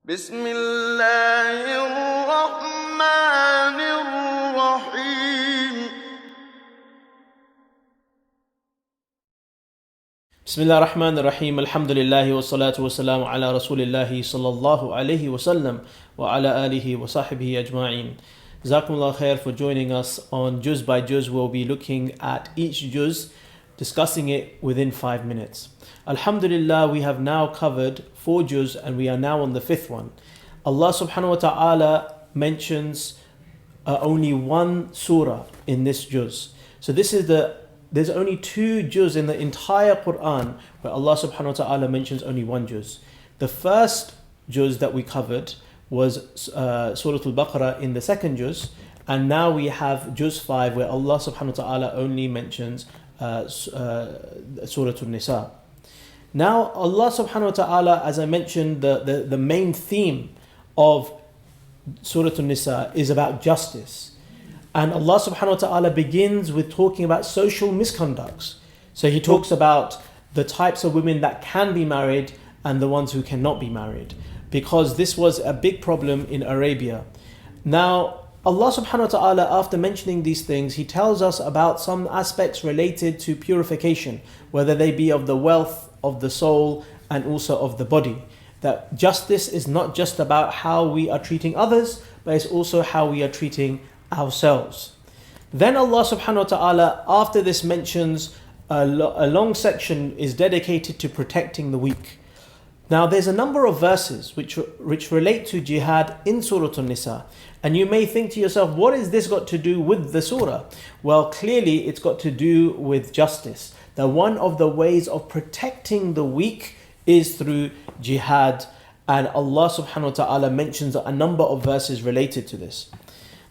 بسم الله الرحمن الرحيم بسم الله الرحمن الرحيم الحمد لله والصلاة والسلام على رسول الله صلى الله عليه وسلم وعلى آله وصحبه أجمعين. Jazakumullah khair for joining us on Juz by Juz. We'll be looking at each Juz, discussing it within 5 minutes. Alhamdulillah, we have now covered 4 Juz and we are now on the 5th one. Allah subhanahu wa ta'ala mentions only one surah in this Juz. So there's only 2 juz in the entire Quran where Allah subhanahu wa ta'ala mentions only one juz. The first juz that we covered was Surah Al-Baqarah in the second juz, and now we have juz 5 where Allah subhanahu wa ta'ala only mentions Surah Al-Nisa. Now Allah subhanahu wa ta'ala, as I mentioned, the main theme of Surah Al-Nisa is about justice. And Allah subhanahu wa ta'ala begins with talking about social misconducts. So He talks about the types of women that can be married and the ones who cannot be married, because this was a big problem in Arabia. Now Allah subhanahu wa ta'ala, after mentioning these things, He tells us about some aspects related to purification, whether they be of the wealth, of the soul, and also of the body. That justice is not just about how we are treating others, but it's also how we are treating ourselves. Then Allah subhanahu wa ta'ala, after this, mentions a long section is dedicated to protecting the weak. Now there's a number of verses which relate to jihad in Surah An-Nisa, and you may think to yourself, what has this got to do with the surah? Well, clearly it's got to do with justice. That one of the ways of protecting the weak is through jihad, and Allah subhanahu wa ta'ala mentions a number of verses related to this.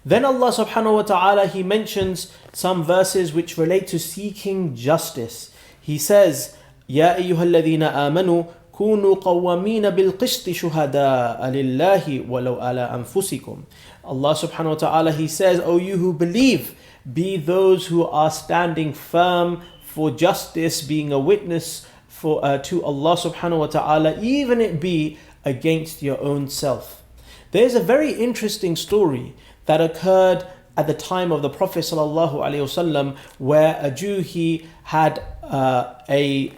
Then Allah subhanahu wa ta'ala, He mentions some verses which relate to seeking justice. He says, يَا أَيُّهَا الَّذِينَ آمَنُوا كُونُوا قَوَّامِينَ بِالْقِسْطِ شُهَدَاءَ لِلَّهِ وَلَوْ عَلَىٰ أَنفُسِكُمْ. Allah subhanahu wa ta'ala, He says, O you who believe, be those who are standing firm for justice, being a witness to Allah subhanahu wa ta'ala, even it be against your own self. There's a very interesting story that occurred at the time of the Prophet ﷺ, where a Jew, he had a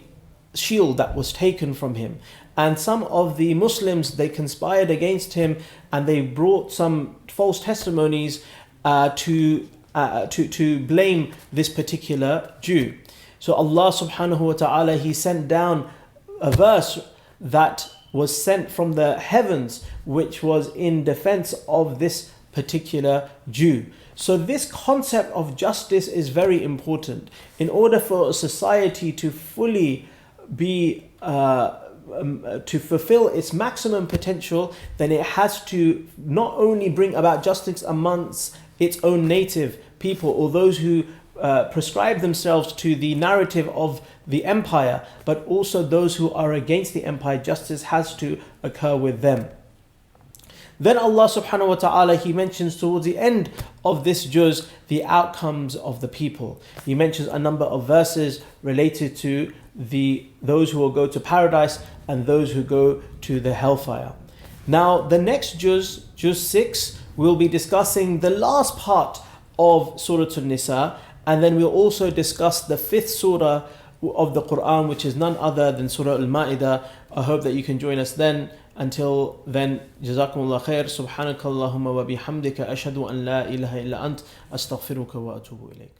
shield that was taken from him, and some of the Muslims, they conspired against him and they brought some false testimonies to blame this particular Jew. So Allah subhanahu wa ta'ala, He sent down a verse that was sent from the heavens, which was in defense of this particular Jew. So this concept of justice is very important. In order for a society to fully be to fulfill its maximum potential, then it has to not only bring about justice amongst its own native people or those who prescribe themselves to the narrative of the empire, but also those who are against the empire. Justice has to occur with them. Then Allah subhanahu wa ta'ala, He mentions towards the end of this juz the outcomes of the people. He mentions a number of verses related to those who will go to paradise and those who go to the hellfire. Now the next juz 6, we'll be discussing the last part of Surah An-Nisa, and then we'll also discuss the 5th surah of the Quran, which is none other than Surah Al-Ma'idah. I hope that you can join us then. Until then, Jazakumullah khair. Subhanakallahumma wa bihamdika ashhadu an la ilaha illa ant astaghfiruka wa atubu ilayk.